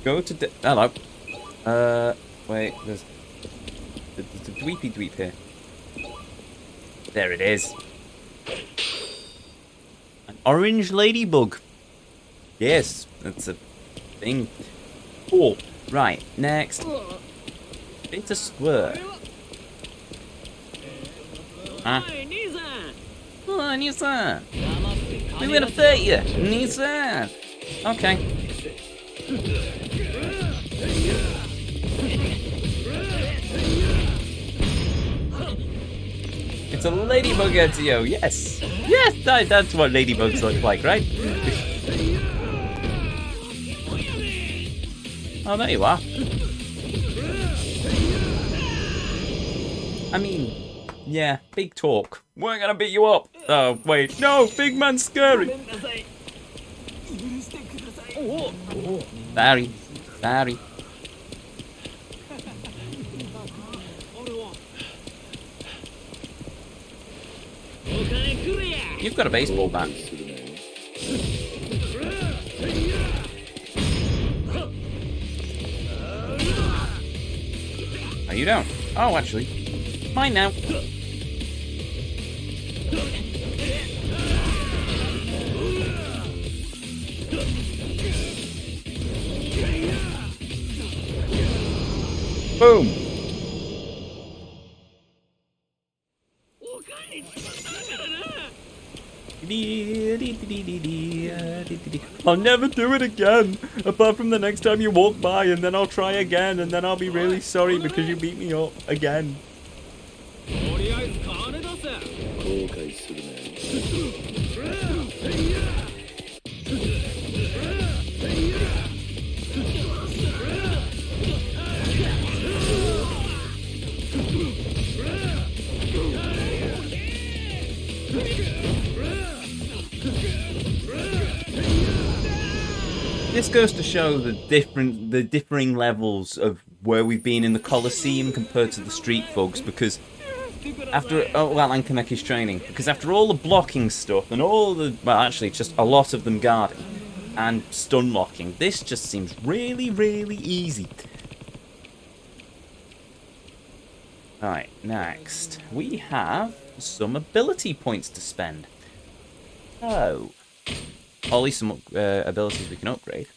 Go to... Hello. Wait, there's a dweepy dweep here. There it is. An orange ladybug. Yes, that's a thing. Cool. Right, next. It's a squirt. Huh? Oh, Nisa. We're gonna fight you, Nisa. Okay. It's a ladybug, Ezio. Yes. Yes, that's what ladybugs look like, right? Oh, there you are. I mean, yeah, big talk. We're gonna beat you up. Oh, wait. No, big man's scary. Sorry. Sorry. You've got a baseball bat. Oh, you don't? Oh, actually. Mine now. Boom. I'll never do it again, apart from the next time you walk by, and then I'll try again, and then I'll be really sorry because you beat me up again. This goes to show the differing levels of where we've been in the Colosseum compared to the street thugs, because after and Kaneki's training, because after all the blocking stuff and all the, well, actually just a lot of them guarding and stun locking, this just seems really, really easy. Alright, next we have some ability points to spend. Oh. At least some abilities we can upgrade.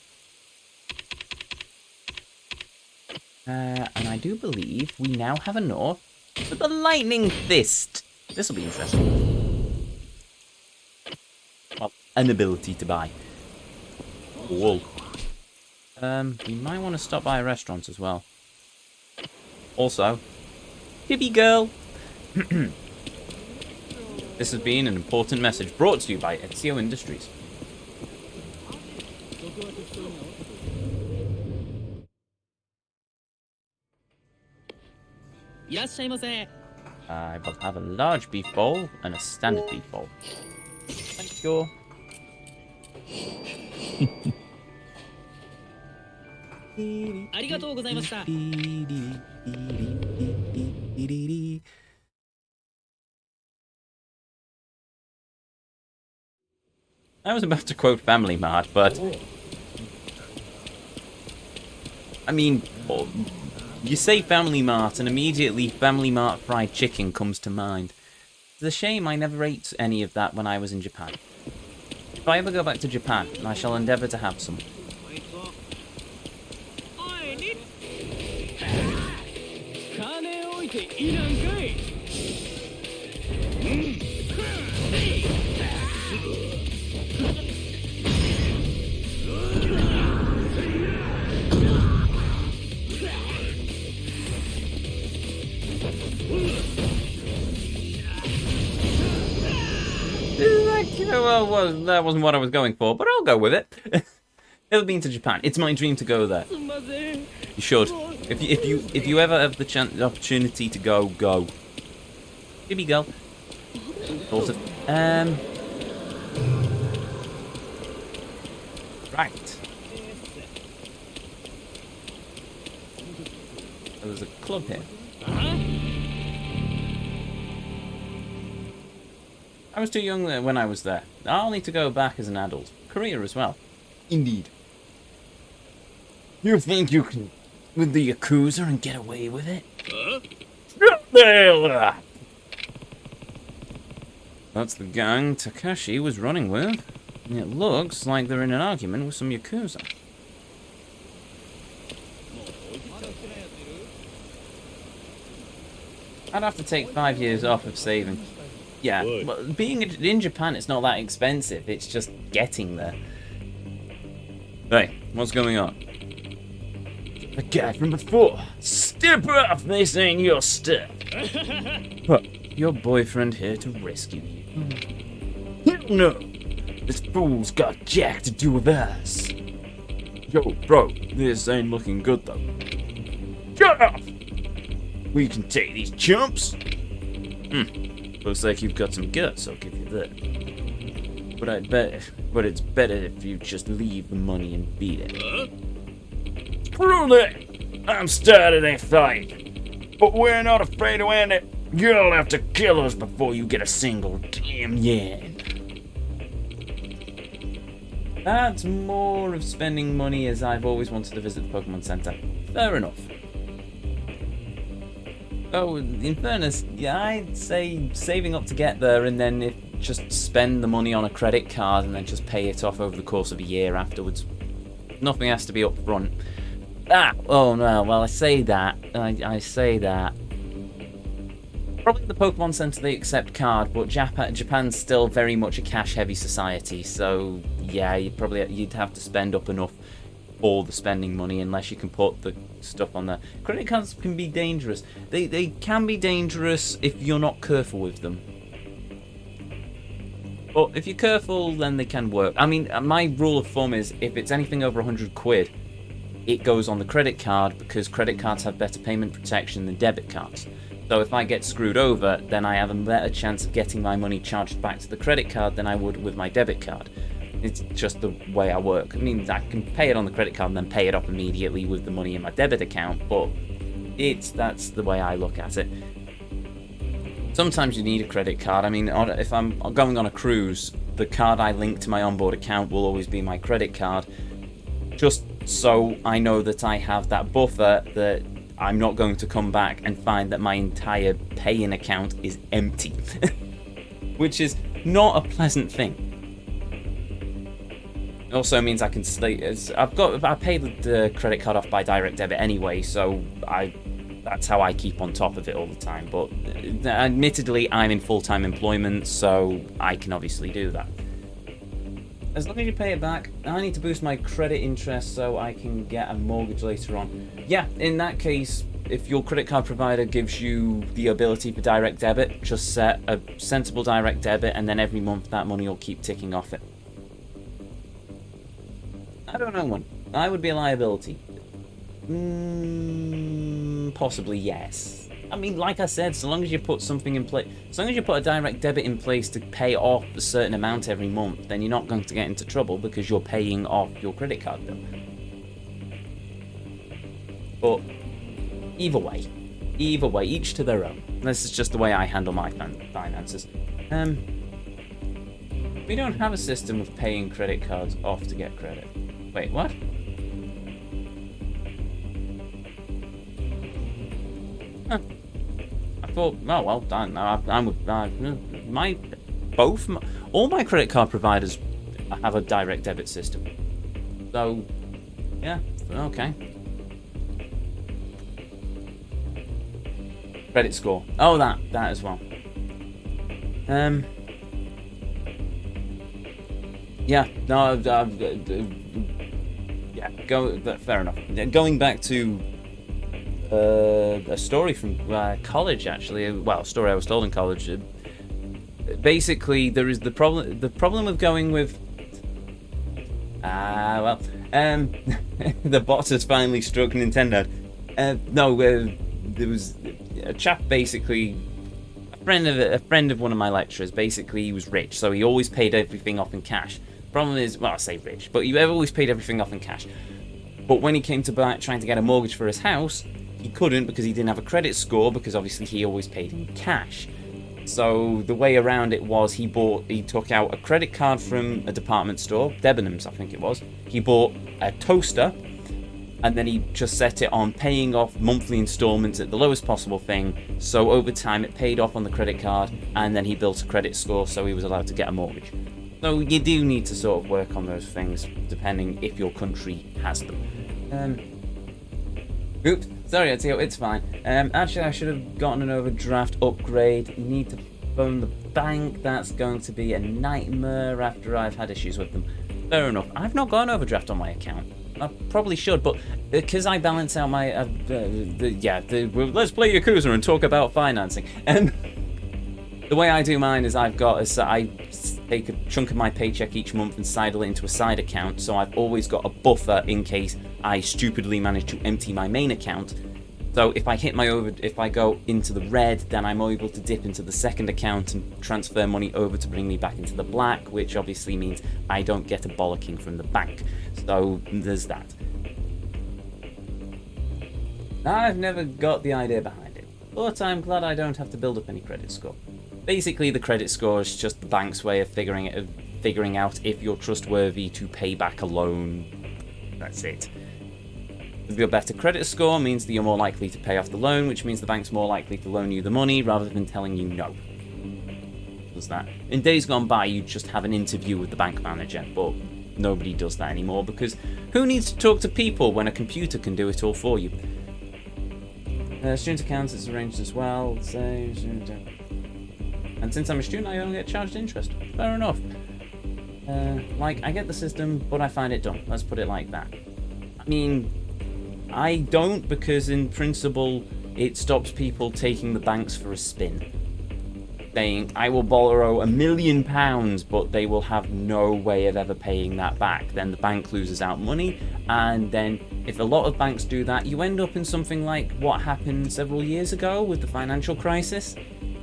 And I do believe we now have enough for the Lightning Fist. This will be interesting. Well, an ability to buy. Cool. We might want to stop by a restaurant as well. Also, Chibi Girl. This has been an important message brought to you by Ezio Industries. I will have a large beef bowl and a standard beef bowl. Thank you. I was about to quote Family Mart, but I mean, you say Family Mart and immediately Family Mart fried chicken comes to mind. It's a shame I never ate any of that when I was in Japan. If I ever go back to Japan, I shall endeavour to have some. Well, that wasn't what I was going for, but I'll go with it. Never been to Japan. It's my dream to go there. You should. If you ever have the opportunity to go, go. Chibi Girl. Sort of. Right. There's a club here. I was too young there when I was there. I'll need to go back as an adult. Korea as well. Indeed. You think you can with the Yakuza and get away with it? That's the gang Takashi was running with. It looks like they're in an argument with some Yakuza. I'd have to take 5 years off of saving. Yeah, but being in Japan, it's not that expensive. It's just getting there. Hey, what's going on? The guy from before. Step off, this ain't your stuff. Your boyfriend here to rescue you. No, this fool's got jack to do with us. Yo, bro, this ain't looking good though. Shut up! We can take these chumps. Looks like you've got some guts, I'll give you that. But it's better if you just leave the money and beat it. Prove it! I'm starting a fight. But we're not afraid to end it. You'll have to kill us before you get a single damn yen. That's more of spending money, as I've always wanted to visit the Pokemon Center. Fair enough. Oh, in fairness, yeah, I'd say saving up to get there and then just spend the money on a credit card and then just pay it off over the course of a year afterwards. Nothing has to be up front. Oh no, well I say that. I say that. Probably the Pokemon Center they accept card, but Japan's still very much a cash-heavy society, so yeah, you'd have to spend up enough for the spending money unless you can put the stuff on there. Credit cards can be dangerous. They can be dangerous if you're not careful with them. But if you're careful, then they can work. I mean, my rule of thumb is if it's anything over 100 quid, it goes on the credit card because credit cards have better payment protection than debit cards. So if I get screwed over, then I have a better chance of getting my money charged back to the credit card than I would with my debit card. It's just the way I work. I mean, I can pay it on the credit card and then pay it off immediately with the money in my debit account, but that's the way I look at it. Sometimes you need a credit card. I mean, if I'm going on a cruise, the card I link to my onboard account will always be my credit card, just so I know that I have that buffer that I'm not going to come back and find that my entire pay-in account is empty, which is not a pleasant thing. It also means I can stay. I pay the credit card off by direct debit anyway, so that's how I keep on top of it all the time. But admittedly, I'm in full-time employment, so I can obviously do that. As long as you pay it back, I need to boost my credit interest so I can get a mortgage later on. Yeah, in that case, if your credit card provider gives you the ability for direct debit, just set a sensible direct debit, and then every month that money will keep ticking off it. I don't know one. I would be a liability. Possibly yes. I mean, like I said, so long as you put something in place, as long as you put a direct debit in place to pay off a certain amount every month, then you're not going to get into trouble because you're paying off your credit card bill. But either way, each to their own. This is just the way I handle my finances. We don't have a system of paying credit cards off to get credit. Wait, what? Huh. I thought, oh well, I'm with all my credit card providers have a direct debit system. So, yeah, okay. Credit score. Oh, that as well. Yeah, no, fair enough. Going back to a story from college, actually. Well, a story I was told in college. Basically, there is the problem. The problem with going with. The bot has finally struck Nintendo. There was a chap, basically a friend of one of my lecturers. Basically, he was rich, so he always paid everything off in cash. Problem is, well, I say rich, but he always paid everything off in cash. But when he came to trying to get a mortgage for his house, he couldn't because he didn't have a credit score, because obviously he always paid in cash. So the way around it was he took out a credit card from a department store, Debenhams I think it was. He bought a toaster, and then he just set it on paying off monthly installments at the lowest possible thing, so over time it paid off on the credit card, and then he built a credit score so he was allowed to get a mortgage. So you do need to sort of work on those things, depending if your country has them. Oops, sorry Ezio, it's fine. Actually I should have gotten an overdraft upgrade. You need to phone the bank, that's going to be a nightmare after I've had issues with them. Fair enough. I've not got an overdraft on my account. I probably should, but because I balance out my let's play Yakuza and talk about financing. The way I do mine is I take a chunk of my paycheck each month and sidle it into a side account, so I've always got a buffer in case I stupidly manage to empty my main account. So if I go into the red, then I'm able to dip into the second account and transfer money over to bring me back into the black, which obviously means I don't get a bollocking from the bank. So there's that. I've never got the idea behind it, but I'm glad I don't have to build up any credit score. Basically, the credit score is just the bank's way of figuring out if you're trustworthy to pay back a loan. That's it. Your better credit score means that you're more likely to pay off the loan, which means the bank's more likely to loan you the money rather than telling you no. Does that? In days gone by, you'd just have an interview with the bank manager, but nobody does that anymore because who needs to talk to people when a computer can do it all for you? Student accounts is arranged as well. And since I'm a student, I only get charged interest. Fair enough. I get the system, but I find it dumb. Let's put it like that. I mean, I don't, because in principle it stops people taking the banks for a spin, saying I will borrow £1 million, but they will have no way of ever paying that back. Then the bank loses out money, and then if a lot of banks do that, you end up in something like what happened several years ago with the financial crisis,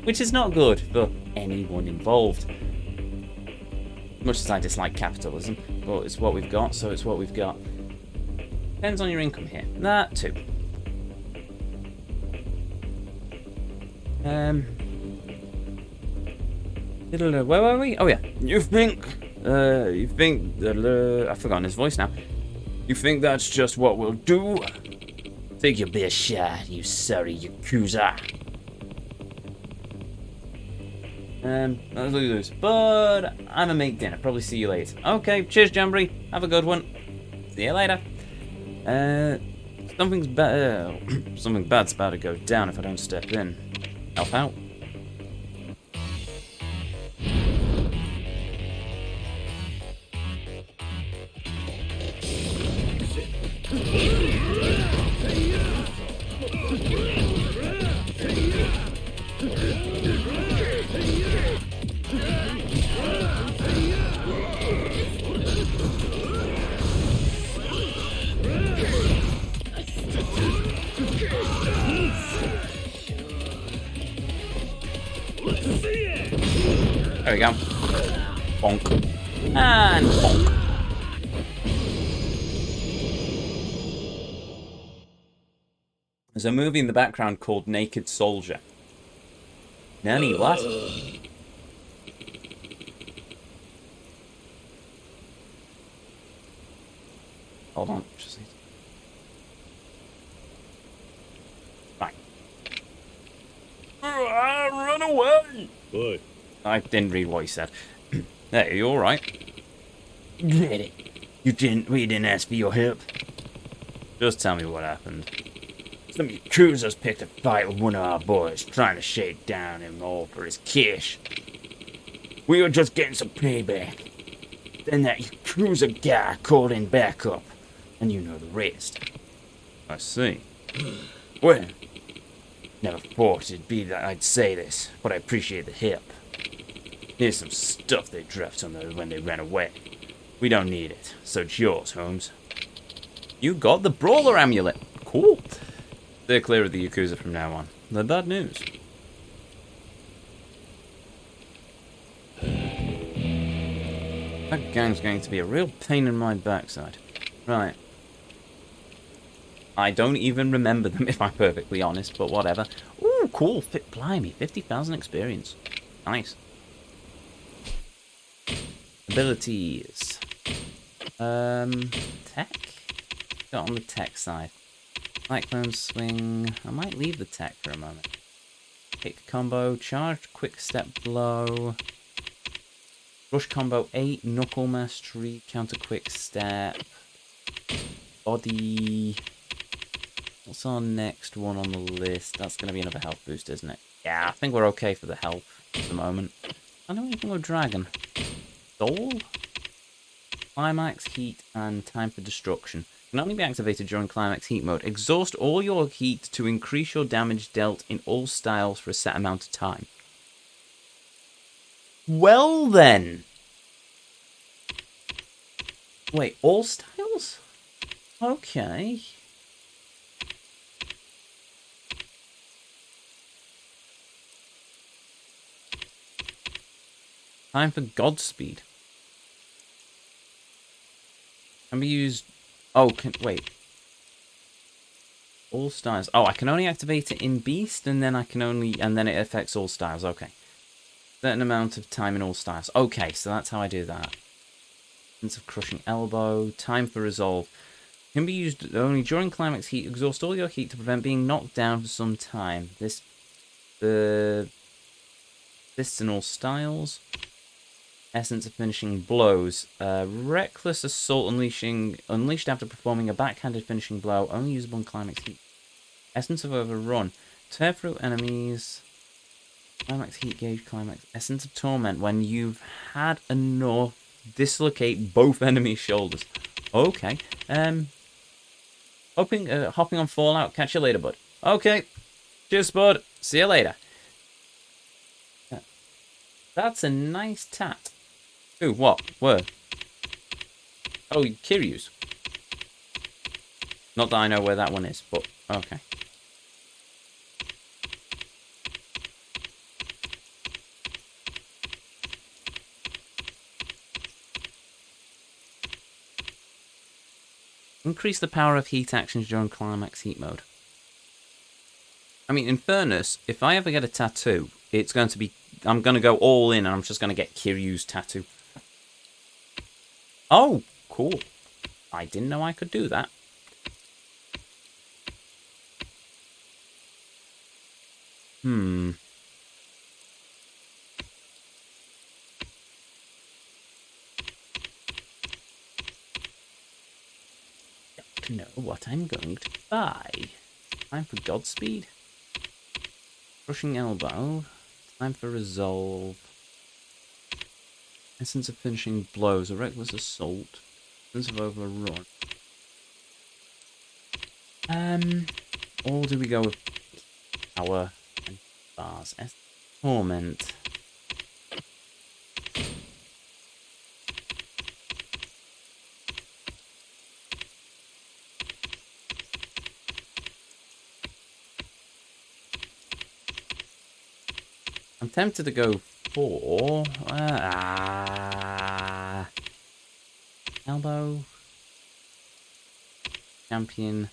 which is not good for anyone involved. Much as I dislike capitalism, but it's what we've got, so it's what we've got. Depends on your income here. That too. Where were we? Oh yeah. You think I've forgotten his voice now. You think that's just what we'll do? Take your best shot, you sorry Yakuza. Let's lose. But I'm gonna make dinner. Probably see you later. Okay, cheers, Jamboree. Have a good one. See you later. Something bad's about to go down if I don't step in. Help out. There we go. Bonk. And bonk. There's a movie in the background called Naked Soldier. Nanny, what? Hold on. Just right. Run away! What? I didn't read what he said. Hey, you alright? Get it. We didn't ask for your help. Just tell me what happened. Some Yakuzas picked a fight with one of our boys, trying to shake down him all for his cash. We were just getting some payback. Then that Yakuza guy called in backup, and you know the rest. I see. Well, never thought it'd be that I'd say this, but I appreciate the help. Here's some stuff they dropped on them when they ran away. We don't need it, so it's yours, Holmes. You got the Brawler Amulet. Cool. They're clear of the Yakuza from now on. They're bad news. That gang's going to be a real pain in my backside. Right. I don't even remember them, if I'm perfectly honest, but whatever. Ooh, cool. Blimey, 50,000 experience. Nice. Abilities. Tech? got on the tech side? Cyclone swing. I might leave the tech for a moment. Kick combo, charge, quick step blow. Rush combo 8, knuckle mastery, counter quick step. Body. What's our next one on the list? That's going to be another health boost, isn't it? Yeah, I think we're okay for the health at the moment. I don't even know dragon. Soul? Climax, heat, and time for destruction. Can only be activated during climax heat mode. Exhaust all your heat to increase your damage dealt in all styles for a set amount of time. Well then. Wait, all styles? Okay. Time for Godspeed. Can be used... Oh, wait. All styles. Oh, I can only activate it in Beast, and then and then it affects all styles. Okay. Certain amount of time in all styles. Okay, so that's how I do that. Sense of Crushing Elbow. Time for Resolve. Can be used only during climax heat. Exhaust all your heat to prevent being knocked down for some time. This in all styles. Essence of Finishing Blows. Reckless Assault unleashed after performing a backhanded finishing blow. Only usable in climax heat. Essence of Overrun. Tear through enemies. Climax heat gauge. Climax. Essence of Torment. When you've had enough, dislocate both enemy shoulders. Okay. Hopping on Fallout. Catch you later, bud. Okay. Cheers, bud. See you later. That's a nice tat. Ooh, what? Where? Oh, Kiryu's. Not that I know where that one is, but okay. Increase the power of heat actions during climax heat mode. I mean, in fairness, if I ever get a tattoo, it's going to be... I'm going to go all in and I'm just going to get Kiryu's tattoo. Oh, cool. I didn't know I could do that. Don't know what I'm going to buy. Time for Godspeed. Crushing Elbow. Time for Resolve. Essence of Finishing Blows. A Reckless Assault. Essence of Overrun. Or do we go with Power and Bars? Torment. I'm tempted to go for... Elbow. Champion.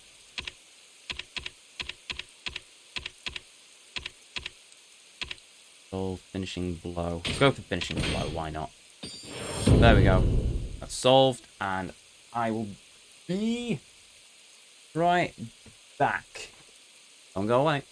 Finishing Blow. Go for Finishing Blow, why not? There we go. That's solved, and I will be right back. Don't go away.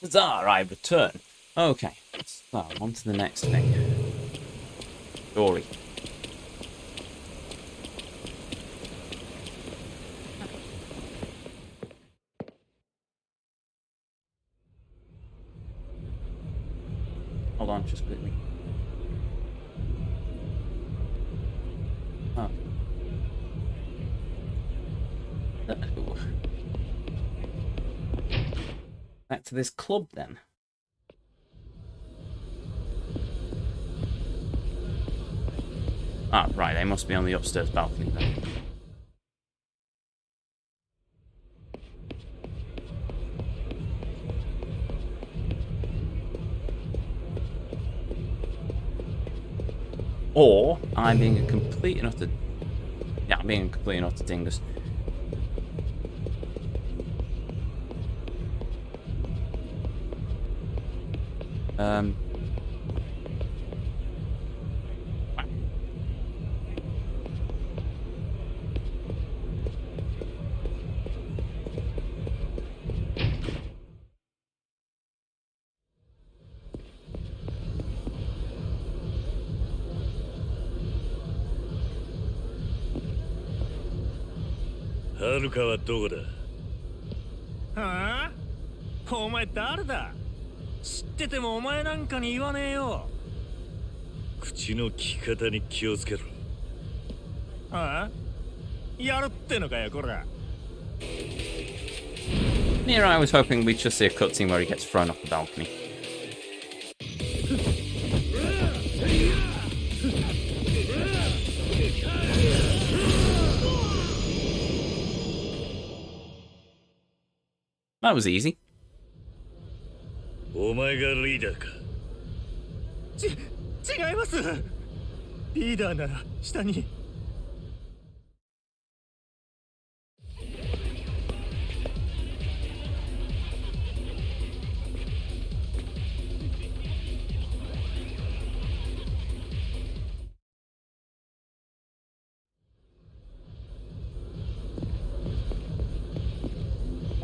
Huzzah, I return. Okay, so on to the next thing. Story. Hold on, just quickly. Oh. Back to this club then. Ah, right, they must be on the upstairs balcony then. Or I'm being a complete and utter... Yeah, I'm being a complete and utter dingus.はるかはどこだ。はあ？お前誰だ？知っててもお前なんかに言わねえよ。口の利き方に気をつけろ。はあ？やるってのかよこら。 Here I was hoping we'd just see a cutscene where he gets thrown off the balcony. That was easy. お前がリーダーか。違います。リーダーなら下に。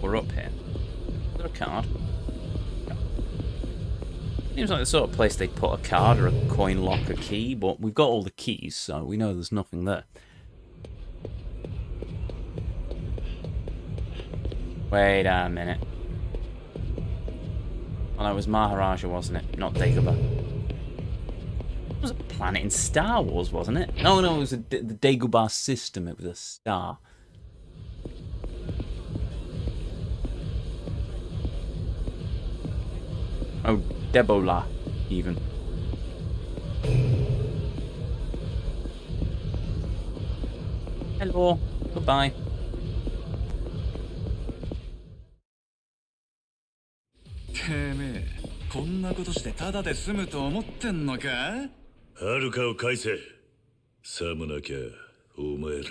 We're up here. Is there a card? No. Seems like the sort of place they'd put a card or a coin lock, a key, but we've got all the keys, so we know there's nothing there. Wait a minute. Well, that was Maharaja, wasn't it? Not Dagobah. It was a planet in Star Wars, wasn't it? No, it was the Dagobah system. It was a star. Oh, Debola, even. Hello. Goodbye.はるかを返せ。さもなきゃお前ら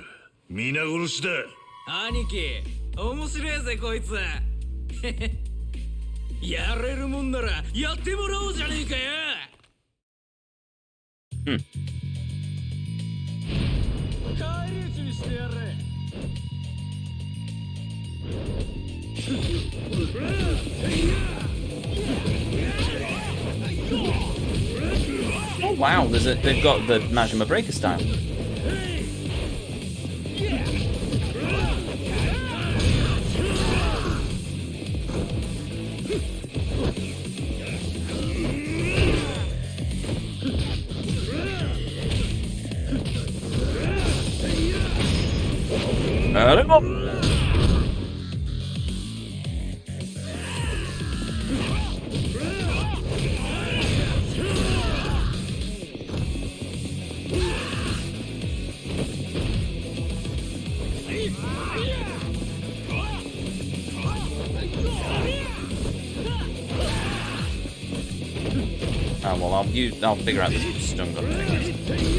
皆殺しだ。兄貴、面白いぜこいつ。やれるもんならやってもらおうじゃねえかよ。返り討ちにしてやれ。Oh wow, they've got the Majima Breaker style. Oh well, I'll figure out this stun gun thing.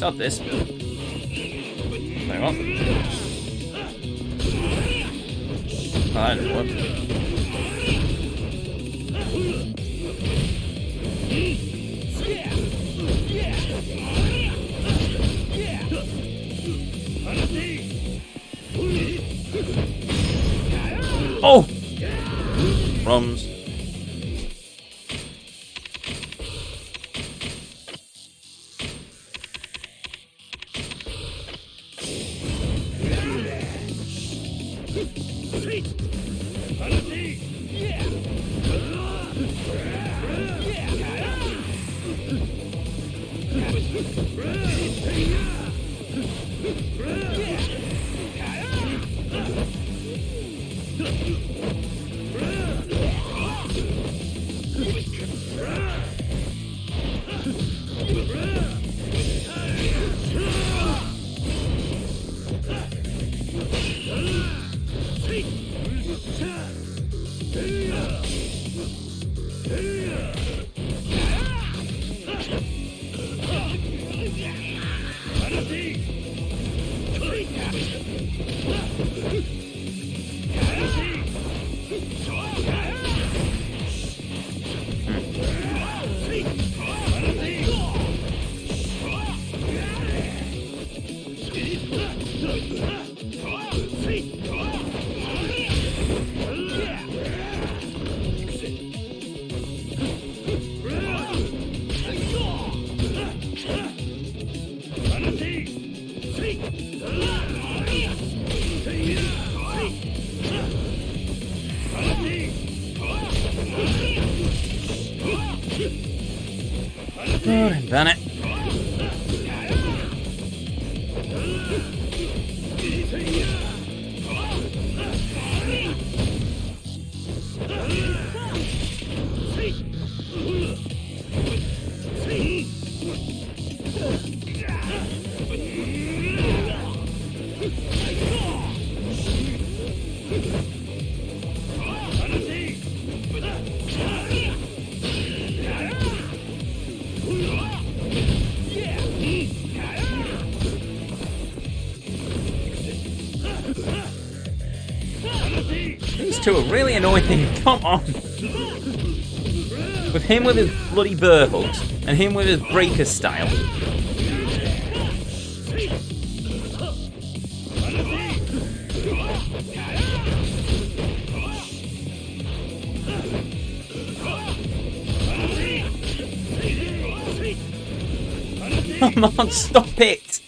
Stop this. Very well. I don't know. Oh! Rums. Done it. These two are really annoying. Come on. With him with his bloody burr hooks and him with his breaker style. Come on, stop it!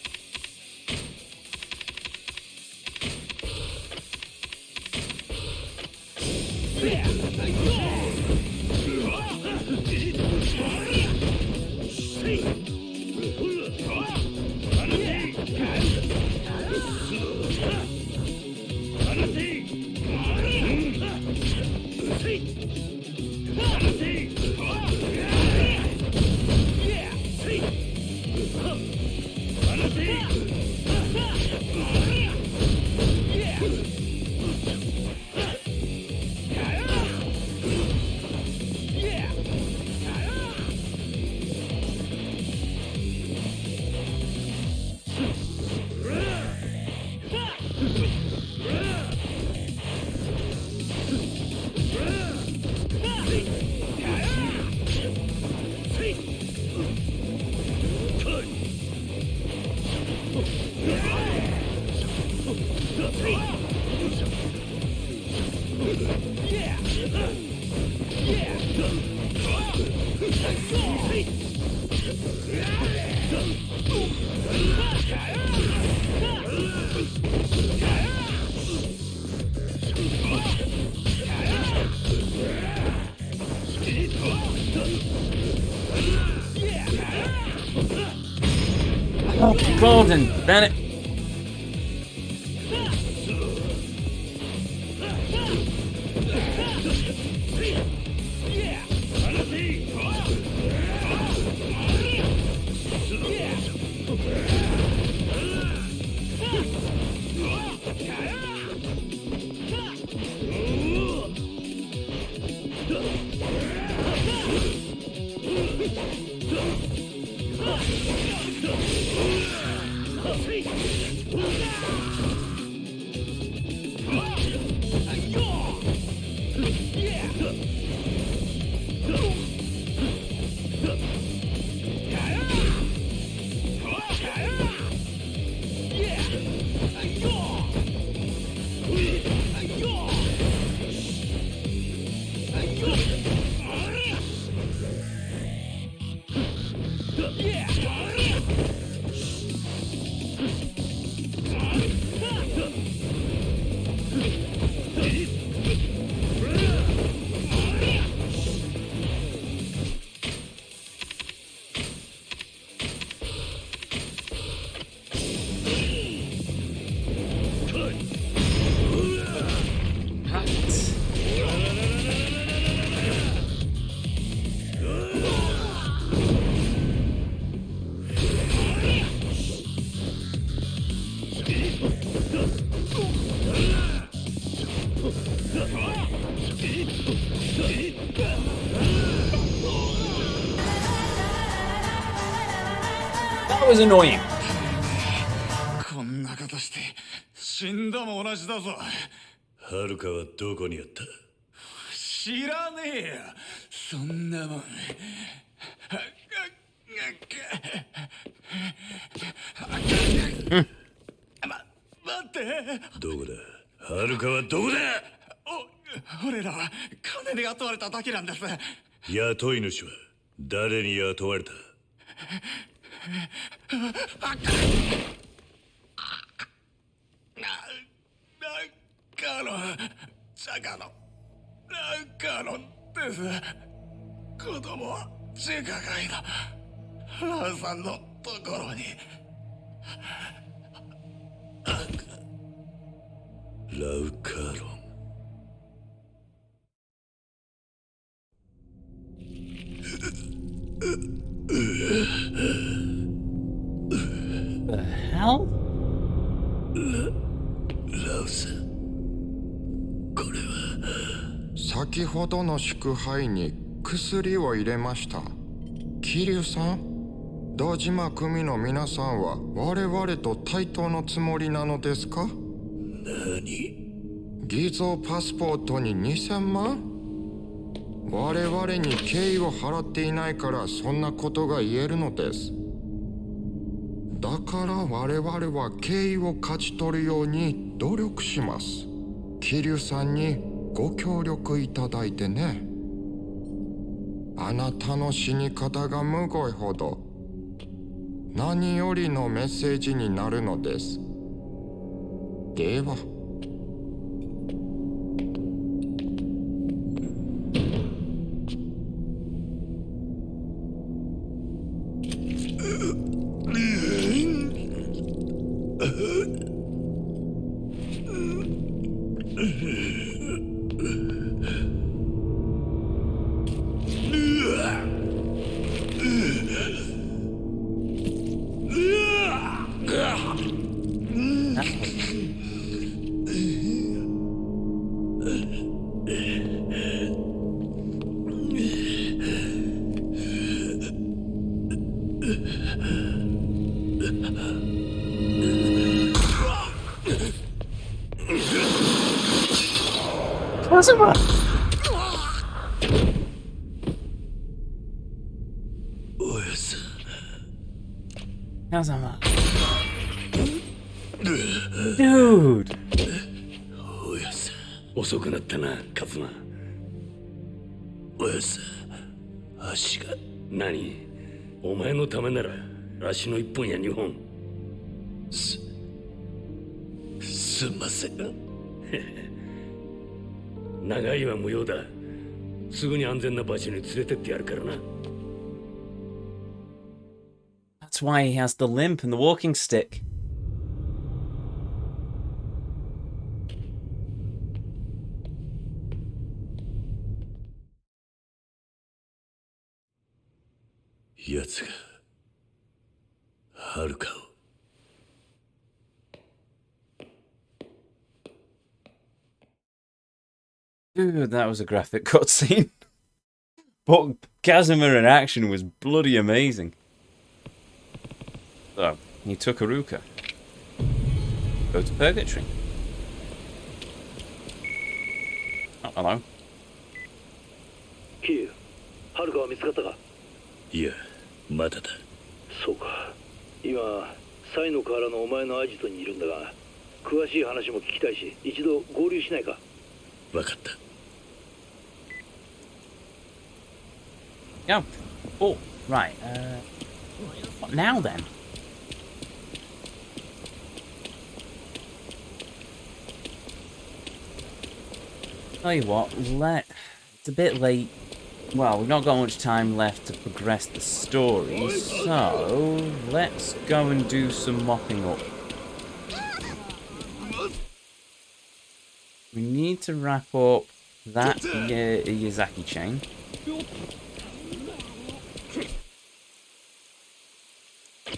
Oh, Gordon Bennett. That was annoying. こんなことして死んだも同じだぞ。はるかはどこにあった？知らねえよそんなもん。待って。どこだ？はるかはどこだ？俺らは金で雇われただけなんです。雇い主は誰に雇われた？チャカのカロンです。子供はセガ街のラーさんのところに。ラウカロン。The hell? ラウさん、これは先ほどの祝杯に薬を入れました。桐生さん、堂島組の皆さんは我々と対等のつもりなのですか？何？偽造パスポートに2000万？我々に敬意を払っていないからそんなことが言えるのです。だから我々は敬意を勝ち取るように努力します。桐生さんにご協力いただいてね。あなたの死に方がむごいほど何よりのメッセージになるのです。では。Kazuma! Kazuma. Dude! 遅くなったな、カズマ。おやさ、足が。何？お前のためなら足の1本や2本。すんません。長いは無用だ。すぐに安全な場所に連れてってやるからな。That's why he has the limp and the walking stick. Yatsu ga Haruka o. Dude, that was a graphic cutscene. But Kazuma in action was bloody amazing. So, he took Haruka. Go to Purgatory. Oh, hello. Kiryu, Haruka は見つかったか？いや、まだだ。そうか。今、サイの河原のお前のアジトにいるんだが、詳しい話も聞きたいし、一度合流しないか？わかった。Yeah. Oh, right. What now then? Tell you what, it's a bit late. Well, we've not got much time left to progress the story, so let's go and do some mopping up. We need to wrap up that Yazaki chain.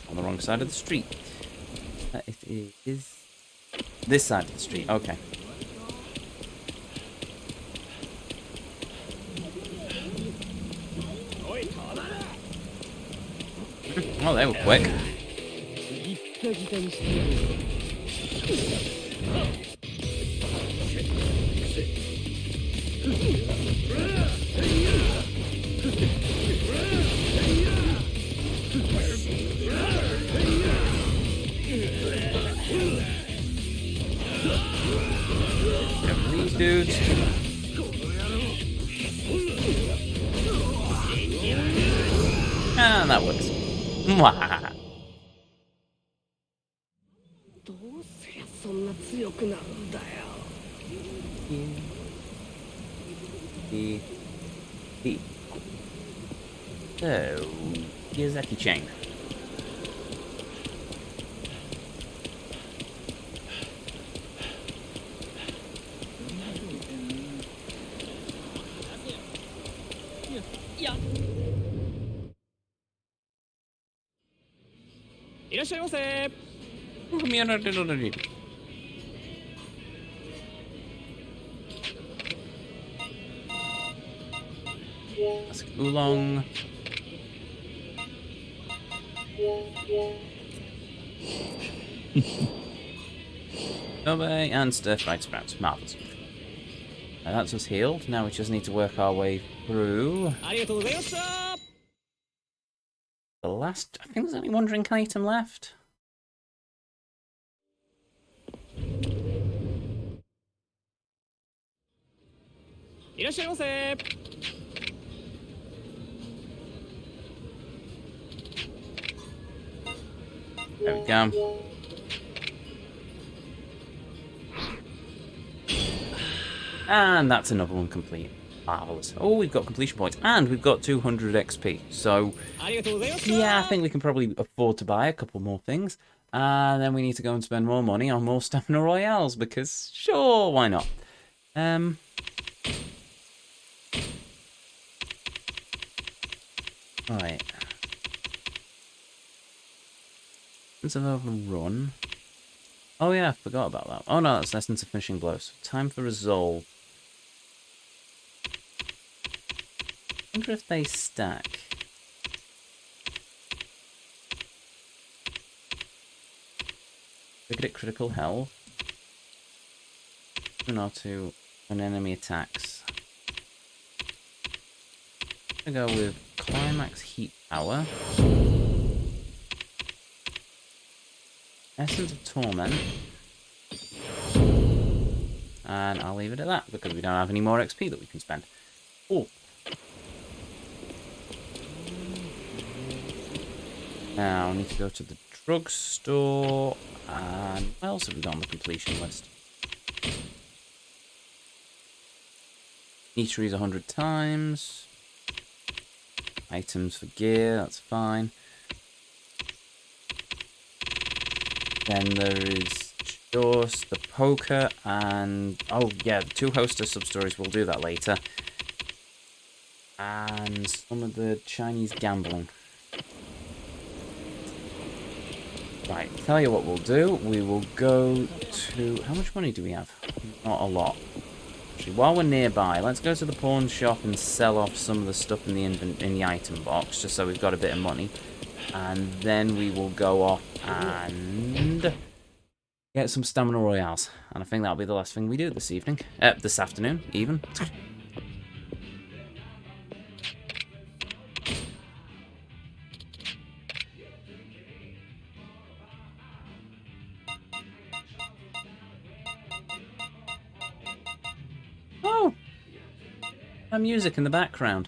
On the wrong side of the street. It is this side of the street. Okay. Oh, they were quick. These dudes. Ah, that works. Mwah. どうすりゃそんな強くなるんだよ。So, Yazaki chain. That's oolong. Obey and stir-fried sprouts. Marvellous. That's us healed. Now we just need to work our way through. The last... I think there's only one drink item left. There we go. And that's another one complete. Marvellous. Oh, we've got completion points. And we've got 200 XP. So, yeah, I think we can probably afford to buy a couple more things. And then we need to go and spend more money on more Stamina Royales. Because, sure, why not? Right. Since I've overrun. Oh yeah, I forgot about that. Oh no, that's Essence of Finishing Blows. Time for Resolve. I wonder if they stack. Target critical health. 2 when enemy attacks. I'm gonna go with Climax Heat Power. Essence of Torment. And I'll leave it at that because we don't have any more XP that we can spend. Oh. Now, I need to go to the drugstore. And what else have we got on the completion list? Eateries 100 times. Items for gear, that's fine. Then there is just the poker and... Oh, yeah, the 2 hostess sub-stories. We'll do that later. And some of the Chinese gambling. Right, tell you what we'll do. We will go to... How much money do we have? Not a lot. Actually, while we're nearby, let's go to the pawn shop and sell off some of the stuff in the item box, just so we've got a bit of money. And then we will go off and get some stamina royales. And I think that'll be the last thing we do this evening. This afternoon, even. Oh! That music in the background.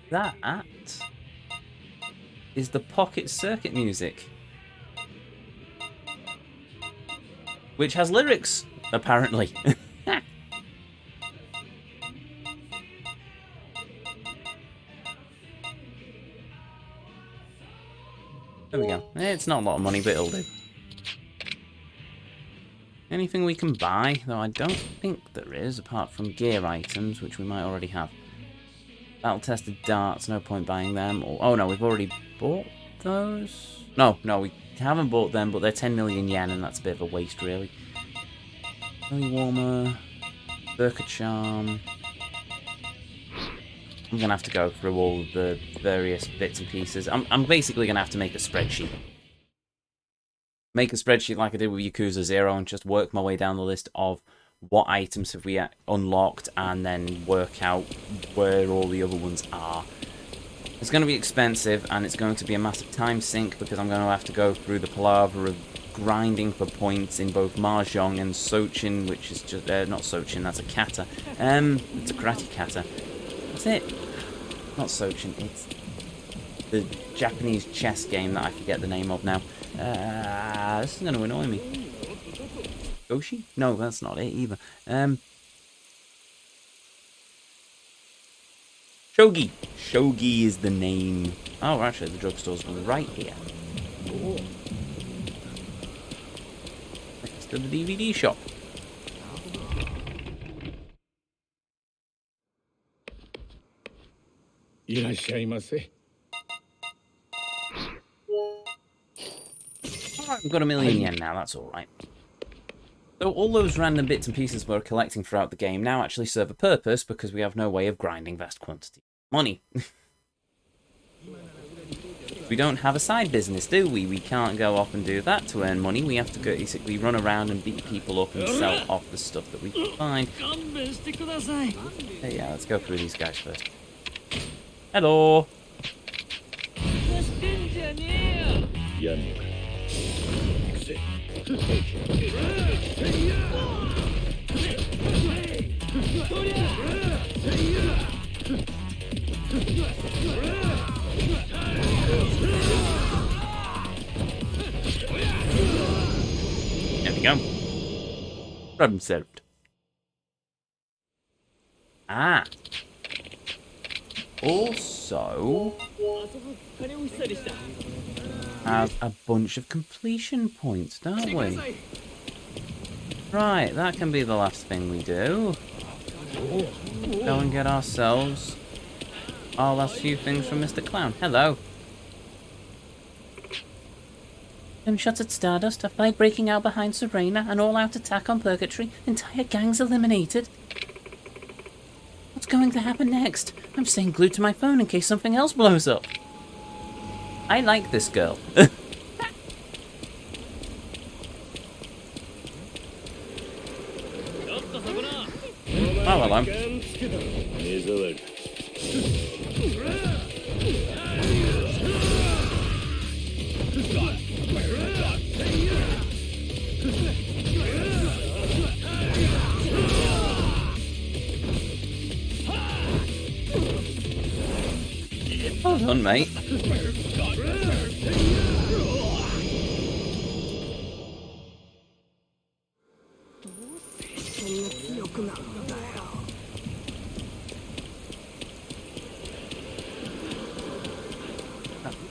That is the Pocket Circuit music. Which has lyrics, apparently. There we go. It's not a lot of money, but it'll do. Anything we can buy? Though I don't think there is, apart from gear items, which we might already have. Battle-tested darts, no point buying them. Oh no, we've already bought those? No, we haven't bought them, but they're 10 million yen, and that's a bit of a waste, really. Belly warmer, Burka charm. I'm going to have to go through all the various bits and pieces. I'm basically going to have to make a spreadsheet. Make a spreadsheet like I did with Yakuza 0 and just work my way down the list of what items have we unlocked and then work out where all the other ones are. It's going to be expensive and it's going to be a massive time sink because I'm going to have to go through the palaver of grinding for points in both Mahjong and Sochin, which is just... not Sochin, that's a kata. It's a karate kata. That's it. Not Sochin, it's the Japanese chess game that I forget the name of now. This is going to annoy me. Goshi? No, that's not it either. Shogi. Shogi is the name. Oh, actually, the drugstore's right here. Ooh. Next to the DVD shop. Alright, we've got 1 million yen now, that's alright. So all those random bits and pieces we're collecting throughout the game now actually serve a purpose because we have no way of grinding vast quantities of money. We don't have a side business, do we? We can't go off and do that to earn money. We have to go basically run around and beat people up and sell off the stuff that we can find. Hey, yeah, let's go through these guys first. Hello! There we go. Problem solved. Ah. Also, have a bunch of completion points, don't we? Right, that can be the last thing we do. Go and get ourselves our last few things from Mr. Clown. Hello. Gunshots at Stardust, a fight breaking out behind Serena, an all-out attack on Purgatory, entire gangs eliminated. What's going to happen next? I'm staying glued to my phone in case something else blows up. I like this girl. Oh, hello. Well done, mate.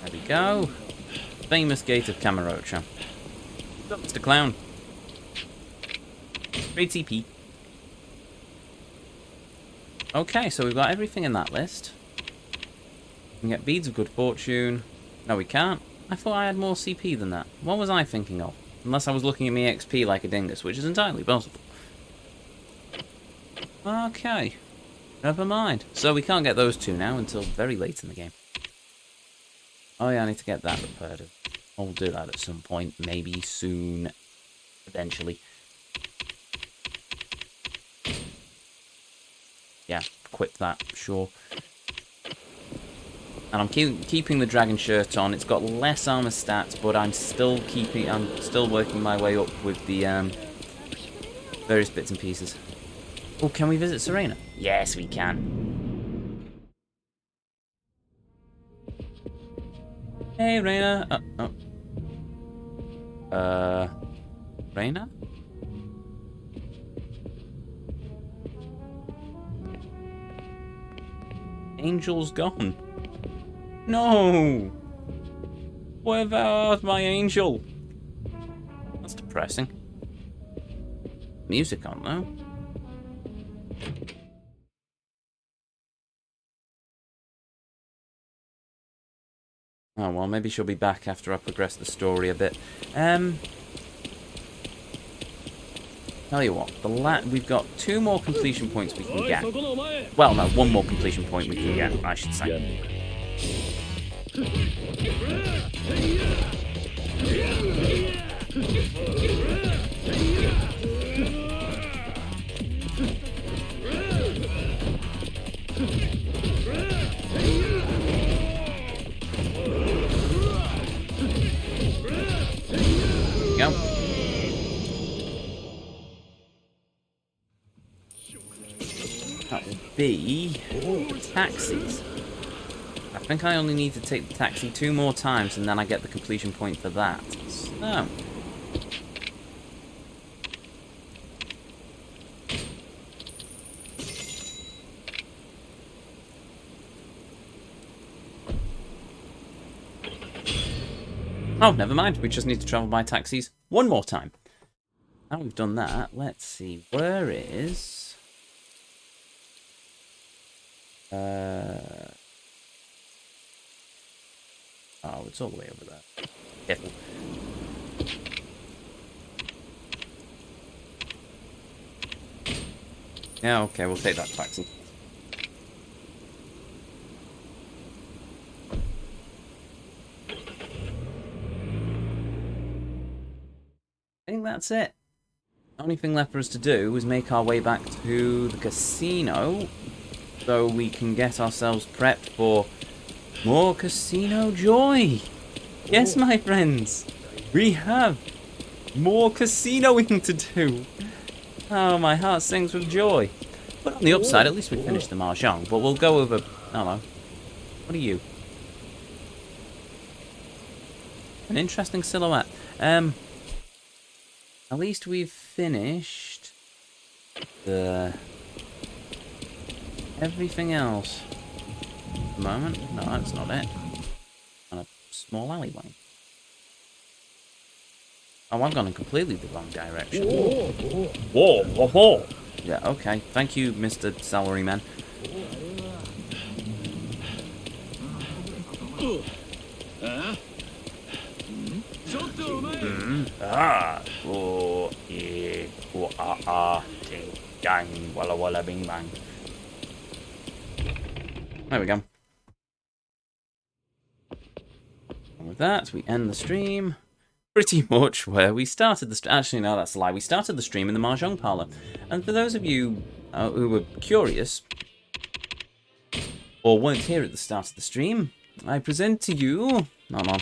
There we go. Famous gate of Kamurocho. What's up, Mr. Clown? Great TP. Okay, so we've got everything in that list. We can get Beads of Good Fortune. No, we can't. I thought I had more CP than that. What was I thinking of? Unless I was looking at my XP like a dingus, which is entirely possible. Okay. Never mind. So we can't get those two now until very late in the game. Oh yeah, I need to get that repaired. I'll do that at some point. Maybe soon. Eventually. Yeah, equip that, sure. And I'm keeping the dragon shirt on. It's got less armor stats, but I'm still working my way up with the various bits and pieces. Oh, can we visit Serena? Yes, we can. Hey, Reina. Reina? Angel's gone. No! Where about my angel? That's depressing. Music on, though. Oh, well, maybe she'll be back after I progress the story a bit. Tell you what, we've got 2 more completion points we can get. Well, no, 1 more completion point we can get, I should say. Go. That will be taxis. I think I only need to take the taxi 2 more times and then I get the completion point for that. So. Oh, never mind. We just need to travel by taxis 1 more time. Now we've done that, let's see. Where is... Oh, it's all the way over there. Careful. Yeah, okay, we'll take that taxi. I think that's it. The only thing left for us to do is make our way back to the casino so we can get ourselves prepped for more casino joy. Yes, my friends, we have more casinoing to do. Oh, my heart sings with joy. But on the upside, at least we finished the mahjong. But we'll go over... I don't know. What are you? An interesting silhouette. At least we've finished the... everything else. At the moment? No, that's not it. On a small alleyway. Oh, I've gone in completely the wrong direction. Whoa, whoa, whoa. Yeah, okay. Thank you, Mr. Salaryman. Ah, oh, yeah, oh, ah, ding, dang, walla walla, bing bang. There we go. And with that, we end the stream pretty much where we started the stream. Actually, no, that's a lie. We started the stream in the Mahjong Parlor. And for those of you who were curious, or weren't here at the start of the stream, I present to you... Hold on.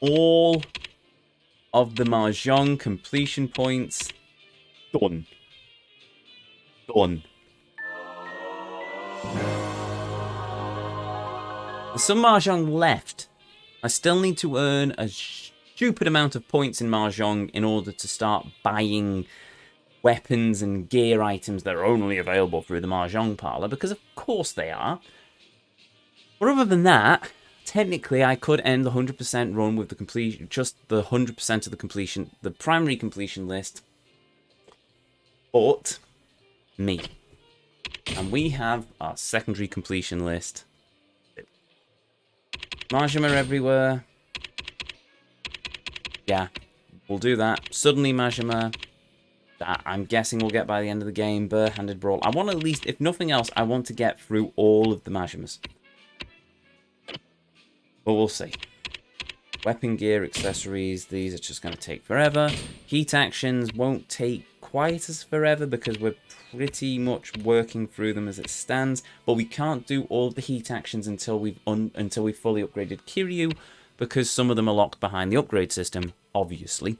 All of the Mahjong completion points done. Done. There's some Mahjong left. I still need to earn a stupid amount of points in Mahjong in order to start buying weapons and gear items that are only available through the Mahjong parlor, because of course they are. But other than that, technically I could end the 100% run with the completion, just the 100% of the completion, the primary completion list. But me. And we have our secondary completion list. Majima everywhere. Yeah, we'll do that. Suddenly Majima. That I'm guessing we'll get by the end of the game. Bare-handed brawl. I want at least, if nothing else, I want to get through all of the Majimas. But we'll see. Weapon gear, accessories, these are just going to take forever. Heat actions won't take quite as forever because we're pretty much working through them as it stands. But we can't do all of the heat actions until we've fully upgraded Kiryu, because some of them are locked behind the upgrade system, obviously.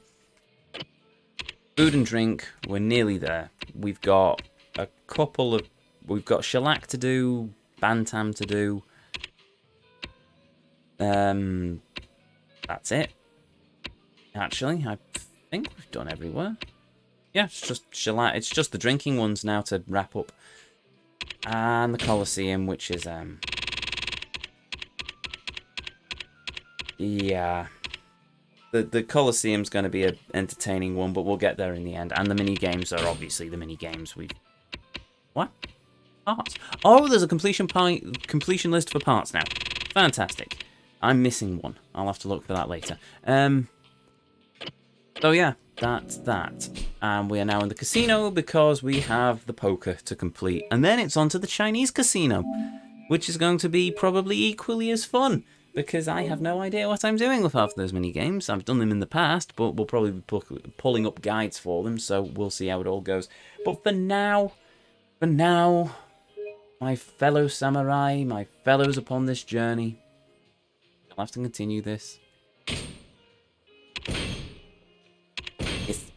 Food and drink, we're nearly there. We've got a couple of... We've got shellac to do, bantam to do. That's it. Actually, I think we've done everywhere. Yeah, it's just shellac. It's just the drinking ones now to wrap up. And the Colosseum, which is, yeah. The Colosseum's going to be an entertaining one, but we'll get there in the end. And the mini-games are obviously the mini-games. What? Parts. Oh, there's a completion list for parts now. Fantastic. I'm missing one. I'll have to look for that later. So yeah, that's that. And we are now in the casino because we have the poker to complete. And then it's on to the Chinese casino, which is going to be probably equally as fun, because I have no idea what I'm doing with half of those mini-games. I've done them in the past, but we'll probably be pulling up guides for them, so we'll see how it all goes. But for now, my fellow samurai, my fellows upon this journey, I'll have to continue this. Yes.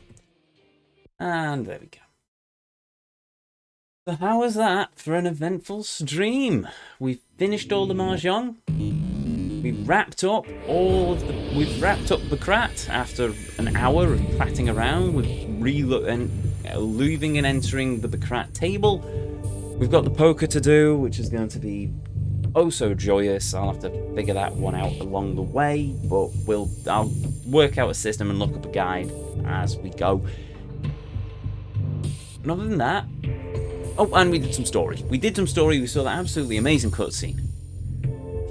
And there we go. So how was that for an eventful stream? We've finished all the Mahjong. We've wrapped up we've wrapped up the Krat after an hour of platting around with leaving and entering the Krat table. We've got the poker to do, which is going to be oh so joyous. I'll have to figure that one out along the way, but I'll work out a system and look up a guide as we go. And other than that, oh, and we did some story. We saw that absolutely amazing cutscene.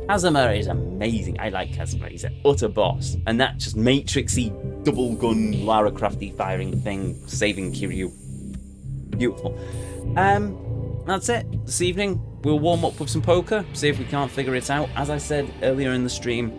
Kazuma is amazing. I like Kazuma. He's an utter boss. And that just Matrixy, double gun, Lara Crafty firing thing, saving Kiryu. Beautiful. That's it. This evening, we'll warm up with some poker, see if we can't figure it out. As I said earlier in the stream,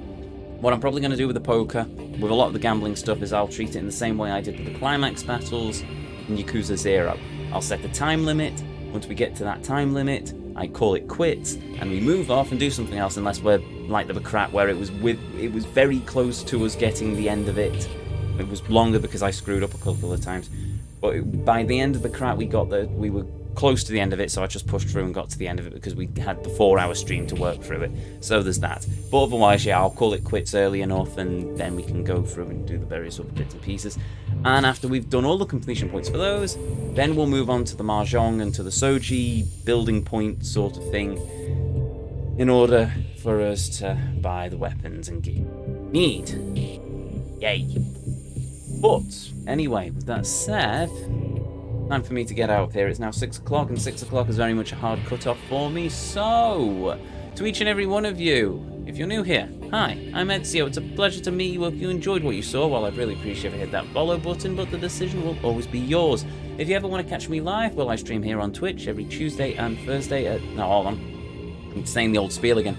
what I'm probably going to do with the poker, with a lot of the gambling stuff, is I'll treat it in the same way I did with the climax battles in Yakuza 0. I'll set a time limit. Once we get to that time limit, I call it quits, and we move off and do something else, unless we're like the Krat, where it was very close to us getting the end of it. It was longer because I screwed up a couple of times. But by the end of the Krat, we were close to the end of it, so I just pushed through and got to the end of it because we had the 4-hour stream to work through it. So there's that. But otherwise, yeah, I'll call it quits early enough, and then we can go through and do the various other bits and pieces. And after we've done all the completion points for those, then we'll move on to the Mahjong and to the Soji building point sort of thing, in order for us to buy the weapons and gear. Need. Yay. But, anyway, with that said, time for me to get out of here. It's now 6 o'clock, and 6 o'clock is very much a hard cut-off for me. So, to each and every one of you, if you're new here, hi, I'm Ezio. It's a pleasure to meet you. If you enjoyed what you saw, well, I'd really appreciate if you hit that follow button, but the decision will always be yours. If you ever want to catch me live, well, I stream here on Twitch every Tuesday and Thursday at... No, hold on. I'm saying the old spiel again.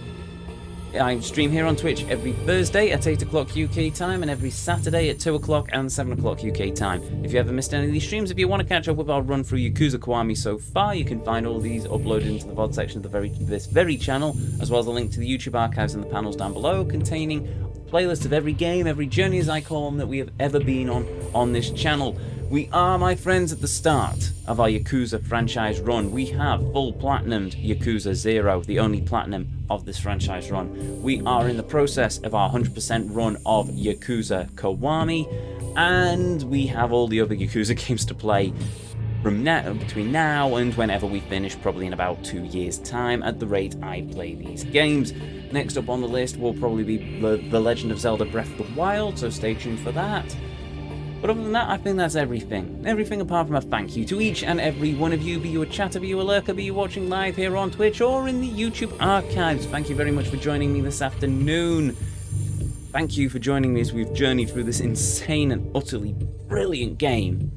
I stream here on Twitch every Thursday at 8 o'clock UK time, and every Saturday at 2 o'clock and 7 o'clock UK time. If you ever missed any of these streams, if you want to catch up with our run through Yakuza Kiwami so far, you can find all these uploaded into the VOD section of this very channel, as well as a link to the YouTube archives in the panels down below, containing a playlist of every game, every journey as I call them, that we have ever been on this channel. We are, my friends, at the start of our Yakuza franchise run. We have full platinumed Yakuza 0, the only platinum of this franchise run. We are in the process of our 100% run of Yakuza Kiwami, and we have all the other Yakuza games to play. from now, between now and whenever we finish, probably in about 2 years' time, at the rate I play these games. Next up on the list will probably be The Legend of Zelda Breath of the Wild, so stay tuned for that. But other than that, I think that's everything. Everything apart from a thank you to each and every one of you, be you a chatter, be you a lurker, be you watching live here on Twitch or in the YouTube archives. Thank you very much for joining me this afternoon. Thank you for joining me as we've journeyed through this insane and utterly brilliant game.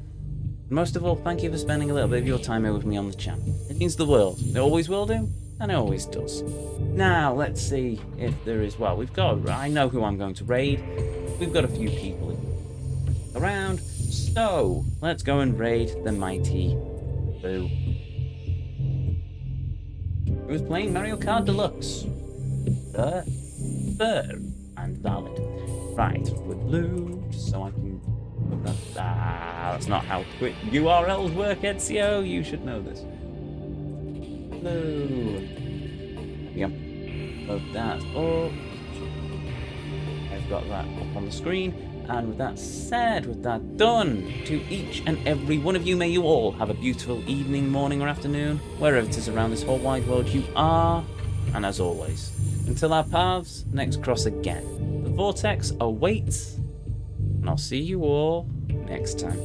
And most of all, thank you for spending a little bit of your time here with me on the channel. It means the world. It always will do, and it always does. Now, let's see if there is... Well, I know who I'm going to raid. We've got a few people around, so let's go and raid the mighty Boo, who's playing Mario Kart Deluxe. Fair and valid. Right, with blue, so I can put that. That's not how quick URLs work, Ezio. You should know this. Blue. Yep. Load that up. I've got that up on the screen. And with that said, with that done, to each and every one of you, may you all have a beautiful evening, morning or afternoon, wherever it is around this whole wide world you are. And as always, until our paths next cross again, the Vortex awaits, and I'll see you all next time.